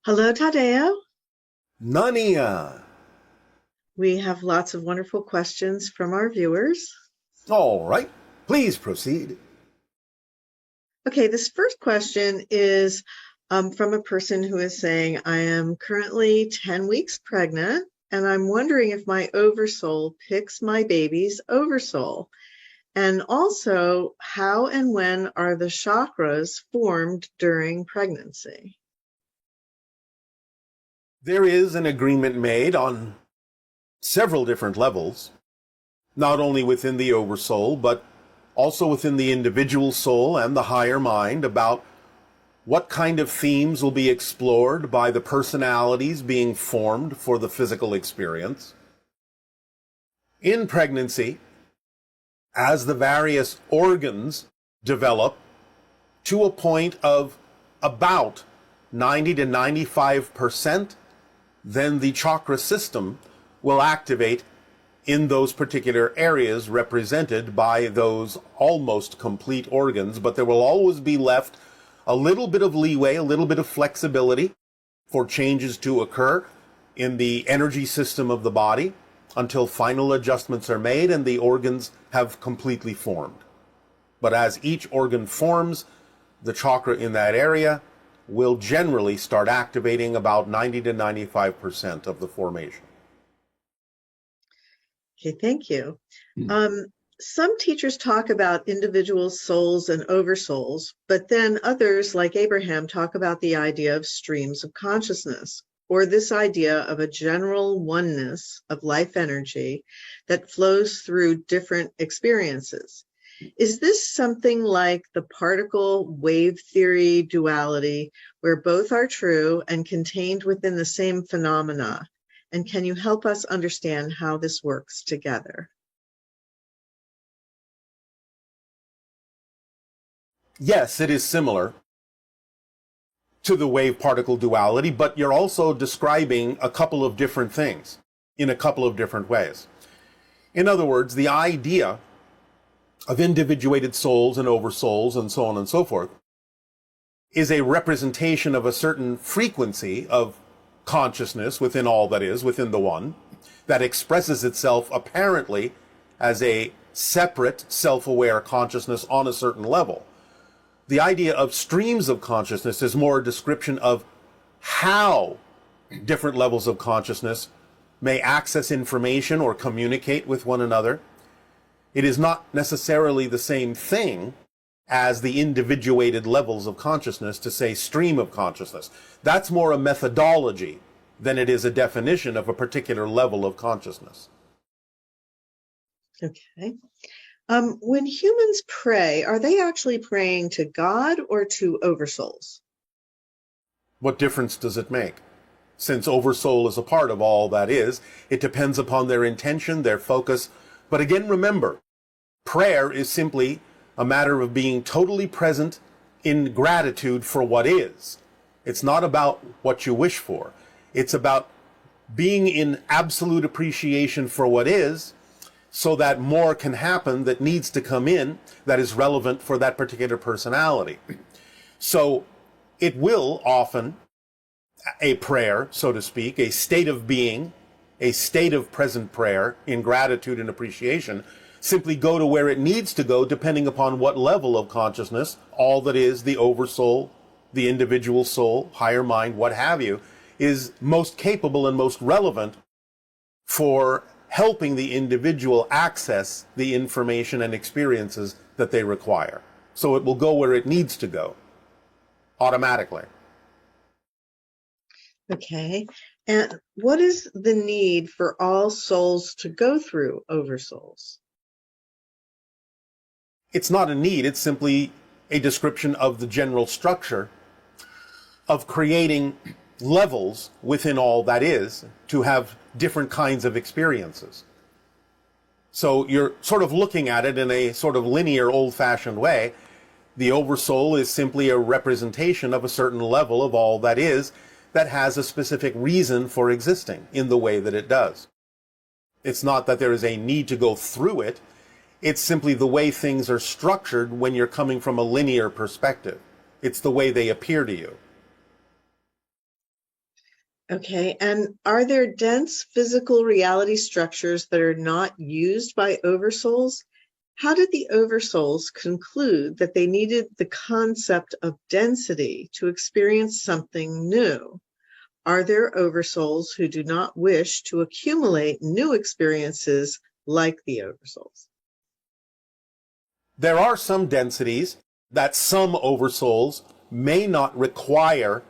Hello, Tadeo. Nania. We have lots of wonderful questions from our viewers. All right. Please proceed. Okay, this first question is from a person who is saying, I am currently 10 weeks pregnant, and I'm wondering if my oversoul picks my baby's oversoul. And also, how and when are the chakras formed during pregnancy? There is an agreement made on several different levels, not only within the Oversoul, but also within the individual soul and the higher mind about what kind of themes will be explored by the personalities being formed for the physical experience. In pregnancy, as the various organs develop to a point of about 90 to 95%, then the chakra system will activate in those particular areas represented by those almost complete organs, but there will always be left a little bit of leeway, a little bit of flexibility for changes to occur in the energy system of the body until final adjustments are made and the organs have completely formed. But as each organ forms, the chakra in that area will generally start activating about 90 to 95% of the formation. Okay, thank you. Some teachers talk about individual souls and oversouls, but then others, like Abraham, talk about the idea of streams of consciousness, or this idea of a general oneness of life energy that flows through different experiences. Is this something like the particle wave theory duality, where both are true and contained within the same phenomena? And can you help us understand how this works together? Yes, it is similar to the wave-particle duality, but you're also describing a couple of different things in a couple of different ways. In other words, the idea of individuated souls and oversouls and so on and so forth is a representation of a certain frequency of consciousness within all that is, within the one, that expresses itself apparently as a separate, self-aware consciousness on a certain level. The idea of streams of consciousness is more a description of how different levels of consciousness may access information or communicate with one another. It is not necessarily the same thing as the individuated levels of consciousness to say stream of consciousness. That's more a methodology than it is a definition of a particular level of consciousness. Okay. When humans pray, are they actually praying to God or to oversouls? What difference does it make? Since Oversoul is a part of all that is, it depends upon their intention, their focus. But again, remember, prayer is simply a matter of being totally present in gratitude for what is. It's not about what you wish for. It's about being in absolute appreciation for what is, so that more can happen that needs to come in that is relevant for that particular personality. So it will often, a prayer, so to speak, a state of being, a state of present prayer in gratitude and appreciation, simply go to where it needs to go depending upon what level of consciousness, all that is, the oversoul, the individual soul, higher mind, what have you, is most capable and most relevant for helping the individual access the information and experiences that they require. So it will go where it needs to go, automatically. Okay. And what is the need for all souls to go through oversouls? It's not a need, it's simply a description of the general structure of creating levels within all that is to have different kinds of experiences. So you're sort of looking at it in a sort of linear, old-fashioned way. The Oversoul is simply a representation of a certain level of all that is that has a specific reason for existing in the way that it does. It's not that there is a need to go through it. It's simply the way things are structured when you're coming from a linear perspective. It's the way they appear to you. Okay, and are there dense physical reality structures that are not used by oversouls? How did the oversouls conclude that they needed the concept of density to experience something new? Are there oversouls who do not wish to accumulate new experiences like the oversouls? There are some densities that some oversouls may not require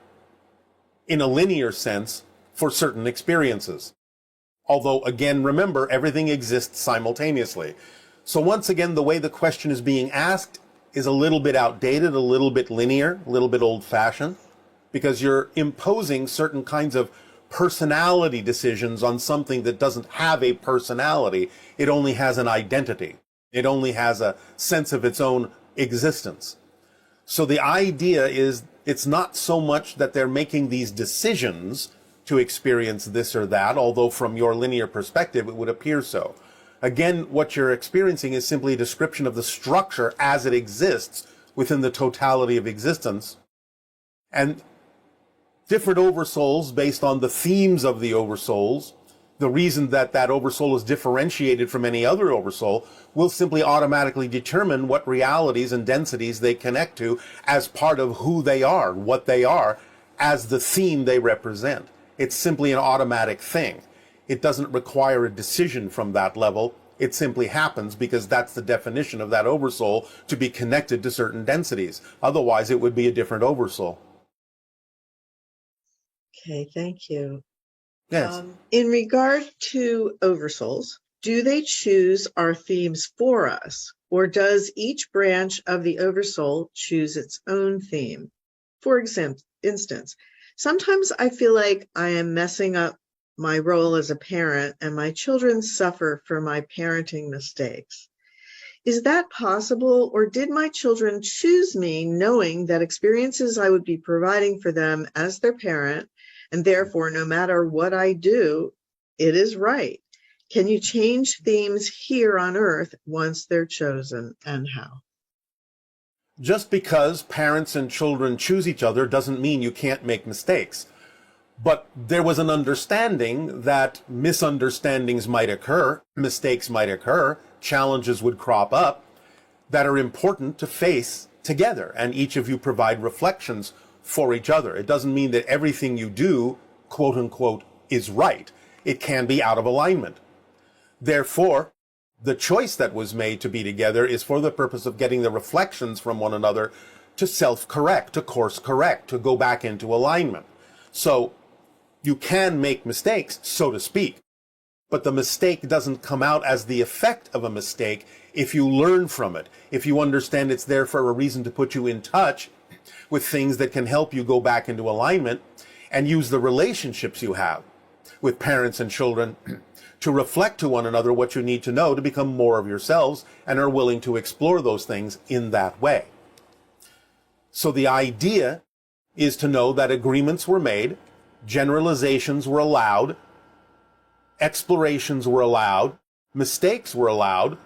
in a linear sense for certain experiences. Although, again, remember, everything exists simultaneously. So once again, the way the question is being asked is a little bit outdated, a little bit linear, a little bit old-fashioned, because you're imposing certain kinds of personality decisions on something that doesn't have a personality. It only has an identity. It only has a sense of its own existence. So the idea is it's not so much that they're making these decisions to experience this or that, although from your linear perspective it would appear so. Again, what you're experiencing is simply a description of the structure as it exists within the totality of existence. And different oversouls, based on the themes of the oversouls, the reason that that oversoul is differentiated from any other oversoul, will simply automatically determine what realities and densities they connect to as part of who they are, what they are, as the theme they represent. It's simply an automatic thing. It doesn't require a decision from that level. It simply happens because that's the definition of that oversoul, to be connected to certain densities. Otherwise, it would be a different oversoul. Okay, thank you. Yes. In regard to oversouls, do they choose our themes for us, or does each branch of the oversoul choose its own theme? For instance, sometimes I feel like I am messing up my role as a parent and my children suffer for my parenting mistakes. Is that possible, or did my children choose me knowing that experiences I would be providing for them as their parent, and therefore, no matter what I do, it is right? Can you change themes here on Earth once they're chosen, and how? Just because parents and children choose each other doesn't mean you can't make mistakes. But there was an understanding that misunderstandings might occur, mistakes might occur, challenges would crop up that are important to face together, and each of you provide reflections for each other. It doesn't mean that everything you do, quote unquote, is right. It can be out of alignment. Therefore, the choice that was made to be together is for the purpose of getting the reflections from one another to self-correct, to course correct, to go back into alignment. So you can make mistakes, so to speak, but the mistake doesn't come out as the effect of a mistake if you learn from it, if you understand it's there for a reason to put you in touch with things that can help you go back into alignment, and use the relationships you have with parents and children to reflect to one another what you need to know to become more of yourselves, and are willing to explore those things in that way. So the idea is to know that agreements were made, generalizations were allowed, explorations were allowed, mistakes were allowed,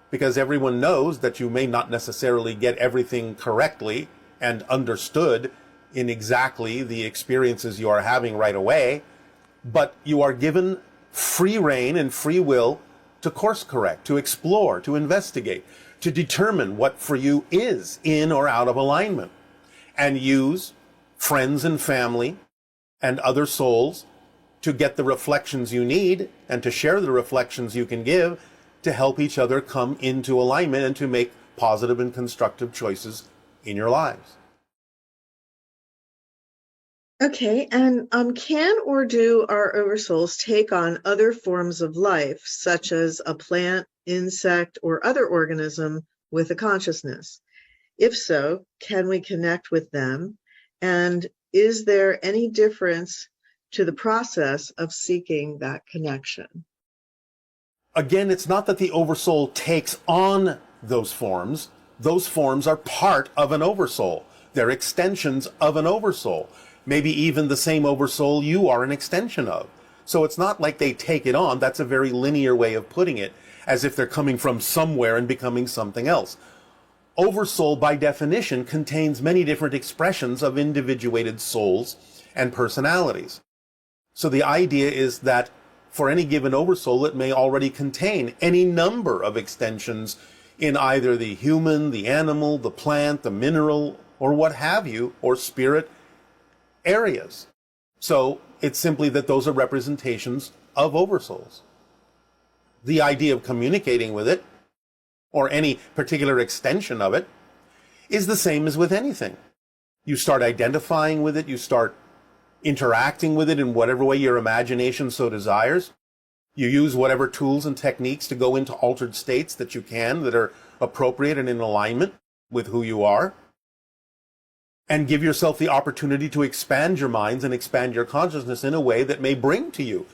because everyone knows that you may not necessarily get everything correctly and understood in exactly the experiences you are having right away, but you are given free rein and free will to course correct, to explore, to investigate, to determine what for you is in or out of alignment, and use friends and family and other souls to get the reflections you need and to share the reflections you can give to help each other come into alignment and to make positive and constructive choices in your lives. Okay, and can or do our oversouls take on other forms of life, such as a plant, insect, or other organism with a consciousness? If so, can we connect with them? And is there any difference to the process of seeking that connection? Again, it's not that the oversoul takes on those forms. Those forms are part of an oversoul. They're extensions of an oversoul. Maybe even the same oversoul you are an extension of. So it's not like they take it on. That's a very linear way of putting it, as if they're coming from somewhere and becoming something else. Oversoul, by definition, contains many different expressions of individuated souls and personalities. So the idea is that for any given oversoul, it may already contain any number of extensions in either the human, the animal, the plant, the mineral, or what have you, or spirit areas. So it's simply that those are representations of oversouls. The idea of communicating with it, or any particular extension of it, is the same as with anything. You start identifying with it, you start interacting with it in whatever way your imagination so desires. You use whatever tools and techniques to go into altered states that you can, that are appropriate and in alignment with who you are. And give yourself the opportunity to expand your minds and expand your consciousness in a way that may bring to you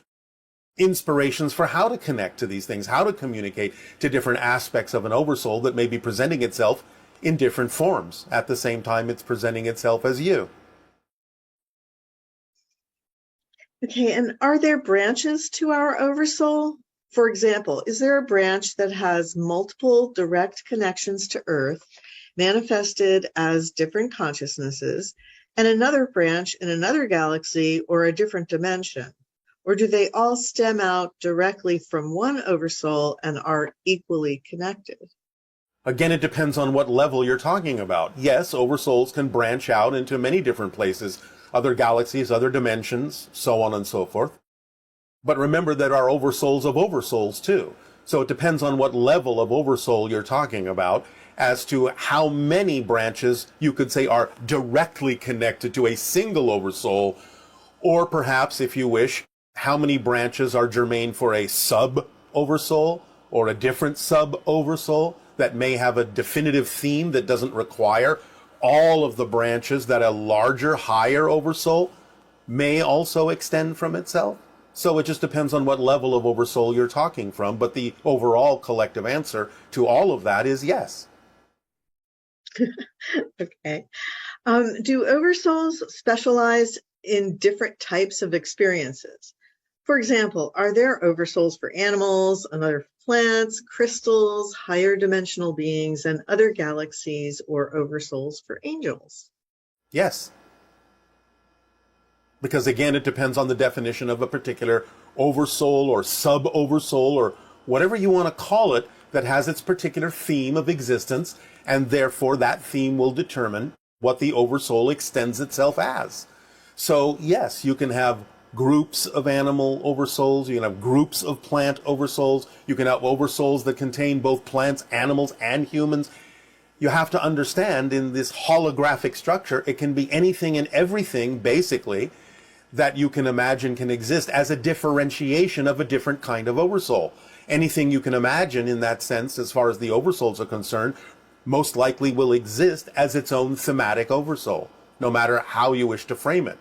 inspirations for how to connect to these things, how to communicate to different aspects of an oversoul that may be presenting itself in different forms. At the same time, it's presenting itself as you. Okay, and are there branches to our oversoul? For example, is there a branch that has multiple direct connections to Earth, manifested as different consciousnesses, and another branch in another galaxy or a different dimension? Or do they all stem out directly from one oversoul and are equally connected? Again, it depends on what level you're talking about. Yes, oversouls can branch out into many different places, other galaxies, other dimensions, so on and so forth. But remember that there are oversouls of oversouls too. So it depends on what level of oversoul you're talking about as to how many branches you could say are directly connected to a single oversoul, or perhaps, if you wish, how many branches are germane for a sub-oversoul or a different sub-oversoul that may have a definitive theme that doesn't require all of the branches that a larger, higher oversoul may also extend from itself. So it just depends on what level of oversoul you're talking from, but the overall collective answer to all of that is yes. Okay. Do oversouls specialize in different types of experiences? For example, are there oversouls for animals, another plants, crystals, higher dimensional beings, and other galaxies, or oversouls for angels? Yes. Because again, it depends on the definition of a particular oversoul or sub-oversoul or whatever you want to call it that has its particular theme of existence, and therefore that theme will determine what the oversoul extends itself as. So yes, you can have groups of animal oversouls, you can have groups of plant oversouls, you can have oversouls that contain both plants, animals, and humans. You have to understand in this holographic structure, it can be anything and everything, basically, that you can imagine can exist as a differentiation of a different kind of oversoul. Anything you can imagine in that sense, as far as the oversouls are concerned, most likely will exist as its own thematic oversoul, no matter how you wish to frame it.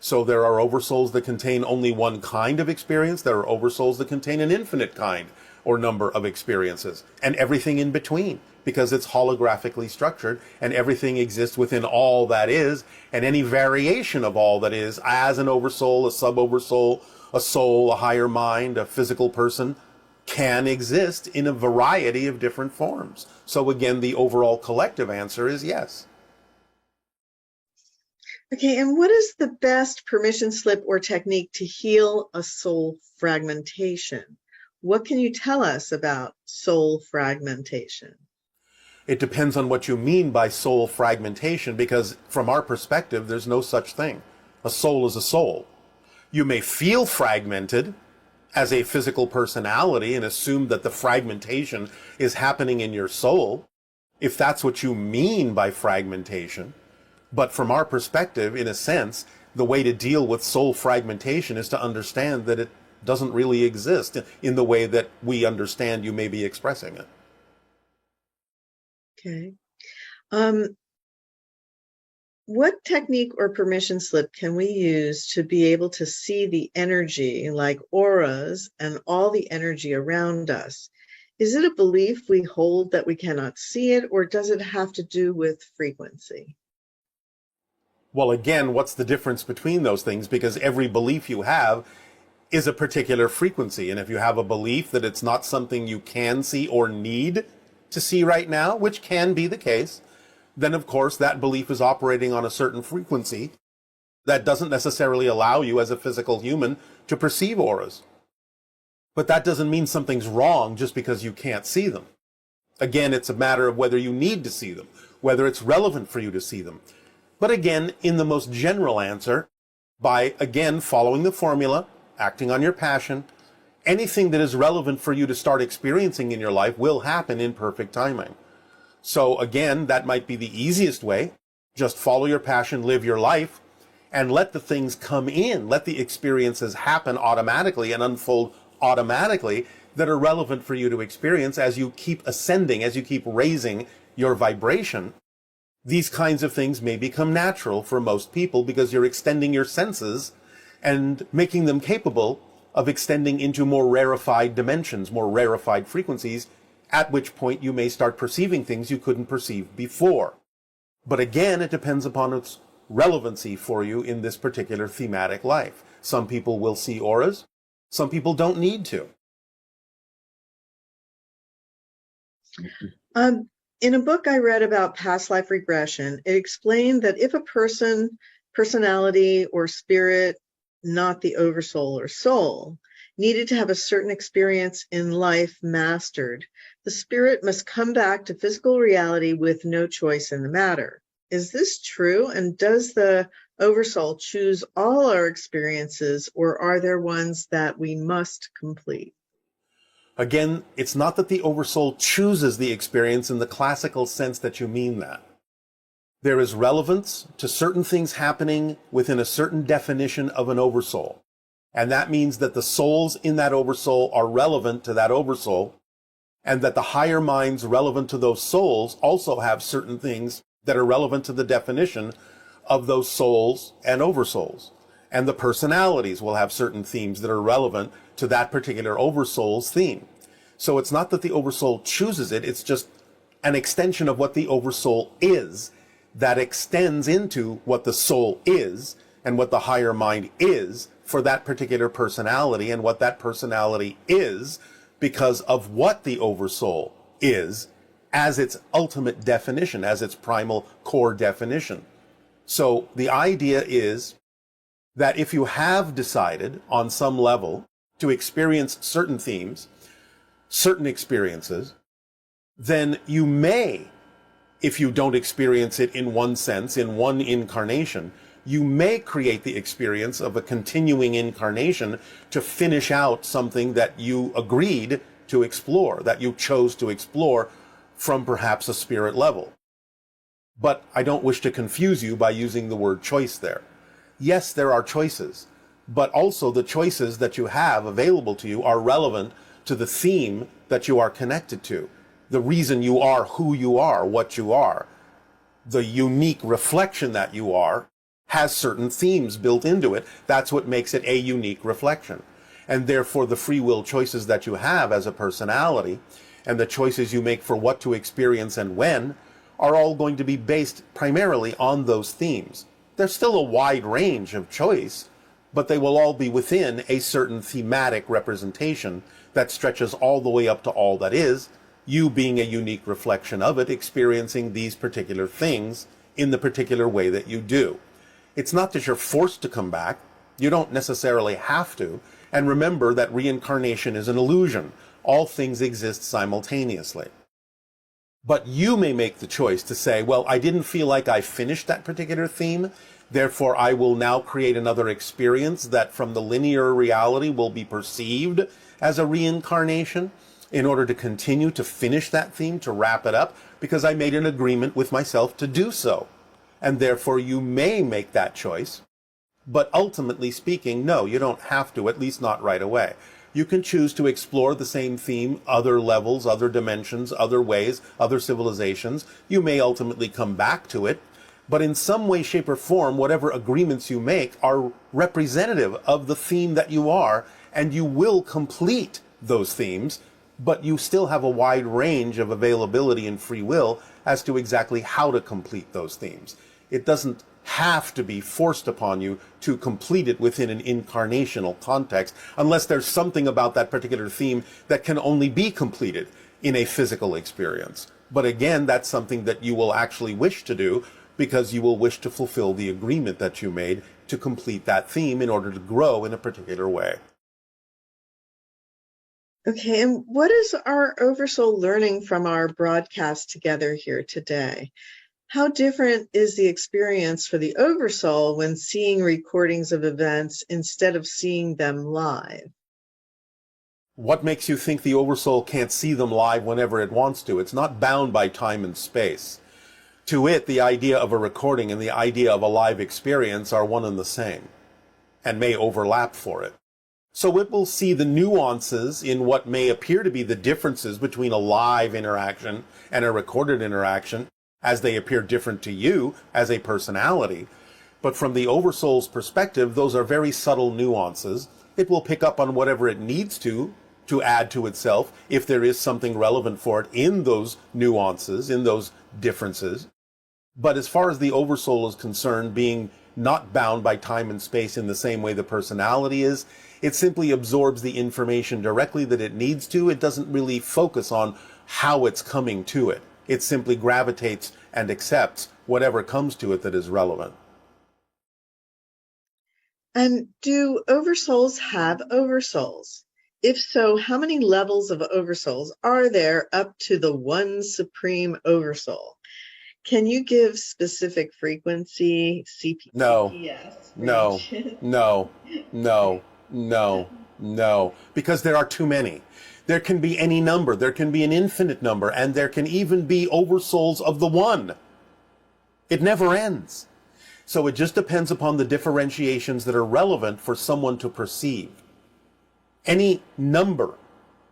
So there are oversouls that contain only one kind of experience. There are oversouls that contain an infinite kind or number of experiences, and everything in between, because it's holographically structured, and everything exists within all that is, and any variation of all that is, as an oversoul, a sub-oversoul, a soul, a higher mind, a physical person, can exist in a variety of different forms. So again, the overall collective answer is yes. Okay, and what is the best permission slip or technique to heal a soul fragmentation? What can you tell us about soul fragmentation? It depends on what you mean by soul fragmentation, because from our perspective, there's no such thing. A soul is a soul. You may feel fragmented as a physical personality and assume that the fragmentation is happening in your soul, if that's what you mean by fragmentation. But from our perspective, in a sense, the way to deal with soul fragmentation is to understand that it doesn't really exist in the way that we understand you may be expressing it. Okay. What technique or permission slip can we use to be able to see the energy, like auras and all the energy around us? Is it a belief we hold that we cannot see it, or does it have to do with frequency? Well, again, what's the difference between those things? Because every belief you have is a particular frequency. And if you have a belief that it's not something you can see or need to see right now, which can be the case, then of course that belief is operating on a certain frequency That doesn't necessarily allow you as a physical human to perceive auras. But that doesn't mean something's wrong just because you can't see them. Again, it's a matter of whether you need to see them, whether it's relevant for you to see them. But again, in the most general answer, by, again, following the formula, acting on your passion, anything that is relevant for you to start experiencing in your life will happen in perfect timing. So again, that might be the easiest way. Just follow your passion, live your life, and let the things come in. Let the experiences happen automatically and unfold automatically that are relevant for you to experience as you keep ascending, as you keep raising your vibration. These kinds of things may become natural for most people because you're extending your senses and making them capable of extending into more rarefied dimensions, more rarefied frequencies, at which point you may start perceiving things you couldn't perceive before. But again, it depends upon its relevancy for you in this particular thematic life. Some people will see auras. Some people don't need to. In a book I read about past life regression, it explained that if a personality or spirit, not the oversoul or soul, needed to have a certain experience in life mastered, the spirit must come back to physical reality with no choice in the matter. Is this true? And does the oversoul choose all our experiences, or are there ones that we must complete? Again, it's not that the oversoul chooses the experience in the classical sense that you mean that. There is relevance to certain things happening within a certain definition of an oversoul. And that means that the souls in that oversoul are relevant to that oversoul, and that the higher minds relevant to those souls also have certain things that are relevant to the definition of those souls and oversouls. And the personalities will have certain themes that are relevant to that particular oversoul's theme. So it's not that the oversoul chooses it, it's just an extension of what the oversoul is that extends into what the soul is and what the higher mind is for that particular personality, and what that personality is because of what the oversoul is as its ultimate definition, as its primal core definition. So the idea is that if you have decided on some level to experience certain themes, certain experiences, then you may, if you don't experience it in one sense, in one incarnation, you may create the experience of a continuing incarnation to finish out something that you agreed to explore, that you chose to explore from perhaps a spirit level. But I don't wish to confuse you by using the word choice there. Yes, there are choices, but also the choices that you have available to you are relevant to the theme that you are connected to, the reason you are who you are, what you are. The unique reflection that you are has certain themes built into it. That's what makes it a unique reflection. And therefore, the free will choices that you have as a personality and the choices you make for what to experience and when are all going to be based primarily on those themes. There's still a wide range of choice, but they will all be within a certain thematic representation that stretches all the way up to all that is, you being a unique reflection of it, experiencing these particular things in the particular way that you do. It's not that you're forced to come back. You don't necessarily have to. And remember that reincarnation is an illusion. All things exist simultaneously. But you may make the choice to say, well, I didn't feel like I finished that particular theme, therefore I will now create another experience that from the linear reality will be perceived as a reincarnation in order to continue to finish that theme, to wrap it up, because I made an agreement with myself to do so. And therefore you may make that choice. But ultimately speaking, no, you don't have to, at least not right away. You can choose to explore the same theme, other levels, other dimensions, other ways, other civilizations. You may ultimately come back to it, but in some way, shape, or form, whatever agreements you make are representative of the theme that you are, and you will complete those themes, but you still have a wide range of availability and free will as to exactly how to complete those themes. It doesn't have to be forced upon you to complete it within an incarnational context, unless there's something about that particular theme that can only be completed in a physical experience. But again, that's something that you will actually wish to do because you will wish to fulfill the agreement that you made to complete that theme in order to grow in a particular way. Okay, and what is our Oversoul learning from our broadcast together here today? How different is the experience for the Oversoul when seeing recordings of events instead of seeing them live? What makes you think the Oversoul can't see them live whenever it wants to? It's not bound by time and space. To it, the idea of a recording and the idea of a live experience are one and the same, and may overlap for it. So it will see the nuances in what may appear to be the differences between a live interaction and a recorded interaction, as they appear different to you as a personality. But from the Oversoul's perspective, those are very subtle nuances. It will pick up on whatever it needs to add to itself if there is something relevant for it in those nuances, in those differences. But as far as the Oversoul is concerned, being not bound by time and space in the same way the personality is, it simply absorbs the information directly that it needs to. It doesn't really focus on how it's coming to it. It simply gravitates and accepts whatever comes to it that is relevant. And do Oversouls have Oversouls? If so, how many levels of Oversouls are there up to the one supreme Oversoul? Can you give specific frequency, CPS? No, because there are too many. There can be any number, there can be an infinite number, and there can even be Oversouls of the one. It never ends. So it just depends upon the differentiations that are relevant for someone to perceive. Any number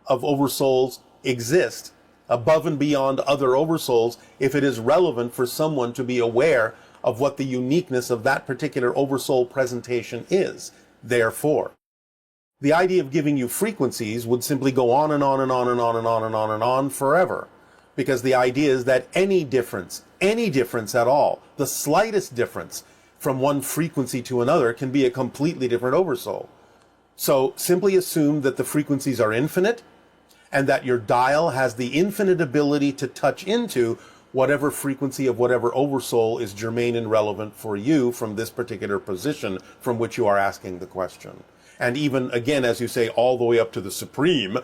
of Oversouls exist above and beyond other Oversouls if it is relevant for someone to be aware of what the uniqueness of that particular Oversoul presentation is. Therefore, the idea of giving you frequencies would simply go on and on and on and on and on and on and on forever. Because the idea is that any difference at all, the slightest difference from one frequency to another can be a completely different Oversoul. So simply assume that the frequencies are infinite and that your dial has the infinite ability to touch into whatever frequency of whatever Oversoul is germane and relevant for you from this particular position from which you are asking the question. And even, again, as you say, all the way up to the Supreme,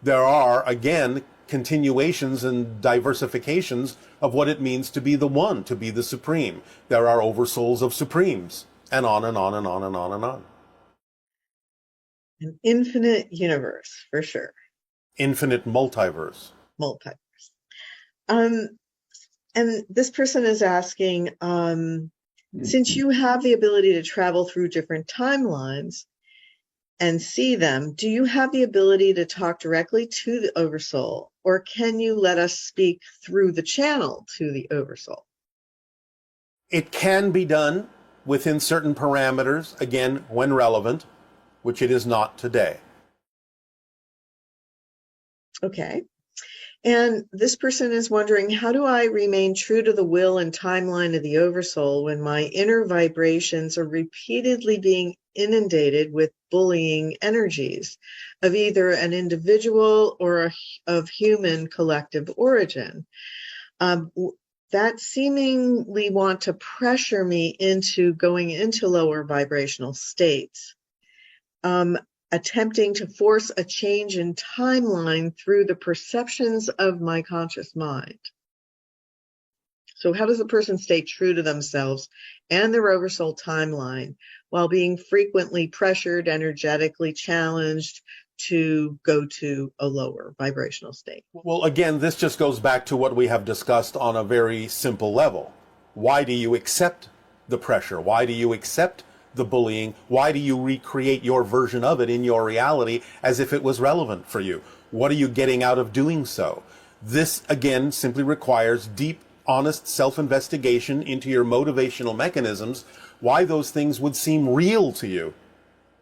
there are, again, continuations and diversifications of what it means to be the one, to be the Supreme. There are Oversouls of Supremes, and on and on and on and on and on. An infinite universe, for sure. Infinite multiverse. And this person is asking, since you have the ability to travel through different timelines and see them, do you have the ability to talk directly to the Oversoul, or can you let us speak through the channel to the Oversoul? It can be done within certain parameters, again, when relevant, which it is not today. Okay. And this person is wondering, how do I remain true to the will and timeline of the Oversoul when my inner vibrations are repeatedly being inundated with bullying energies of either an individual or of human collective origin? That seemingly want to pressure me into going into lower vibrational states. Attempting to force a change in timeline through the perceptions of my conscious mind. So how does a person stay true to themselves and their Oversoul timeline while being frequently pressured, energetically challenged to go to a lower vibrational state? Well, again, this just goes back to what we have discussed on a very simple level. Why do you accept the pressure? Why do you accept the bullying? Why do you recreate your version of it in your reality as if it was relevant for you? What are you getting out of doing so? This, again, simply requires deep, honest self-investigation into your motivational mechanisms, why those things would seem real to you.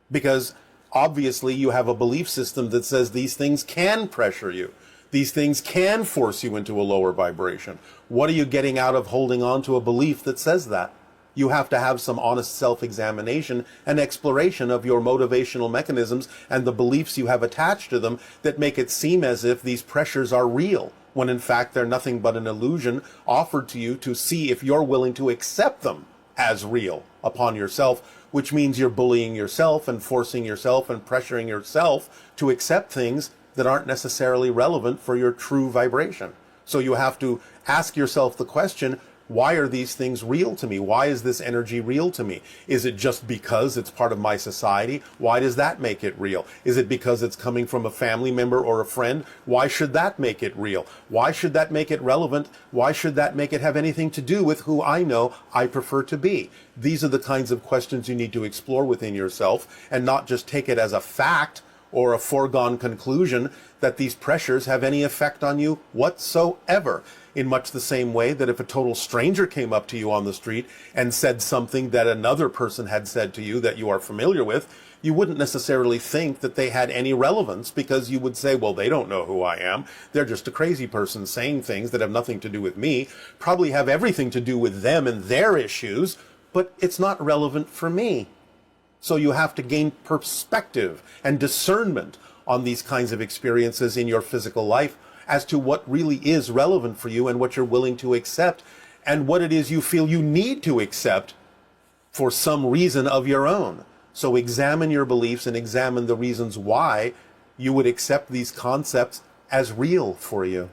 Because obviously you have a belief system that says these things can pressure you. These things can force you into a lower vibration. What are you getting out of holding on to a belief that says that? You have to have some honest self-examination and exploration of your motivational mechanisms and the beliefs you have attached to them that make it seem as if these pressures are real, when in fact they're nothing but an illusion offered to you to see if you're willing to accept them as real upon yourself which means you're bullying yourself and forcing yourself and pressuring yourself to accept things that aren't necessarily relevant for your true vibration. So you have to ask yourself the question, why are these things real to me? Why is this energy real to me? Is it just because it's part of my society? Why does that make it real? Is it because it's coming from a family member or a friend? Why should that make it real? Why should that make it relevant? Why should that make it have anything to do with who I know I prefer to be? These are the kinds of questions you need to explore within yourself and not just take it as a fact or a foregone conclusion that these pressures have any effect on you whatsoever. In much the same way that if a total stranger came up to you on the street and said something that another person had said to you that you are familiar with, you wouldn't necessarily think that they had any relevance, because you would say, well, they don't know who I am. They're just a crazy person saying things that have nothing to do with me, probably have everything to do with them and their issues, but it's not relevant for me. So you have to gain perspective and discernment on these kinds of experiences in your physical life as to what really is relevant for you and what you're willing to accept and what it is you feel you need to accept for some reason of your own. So examine your beliefs and examine the reasons why you would accept these concepts as real for you.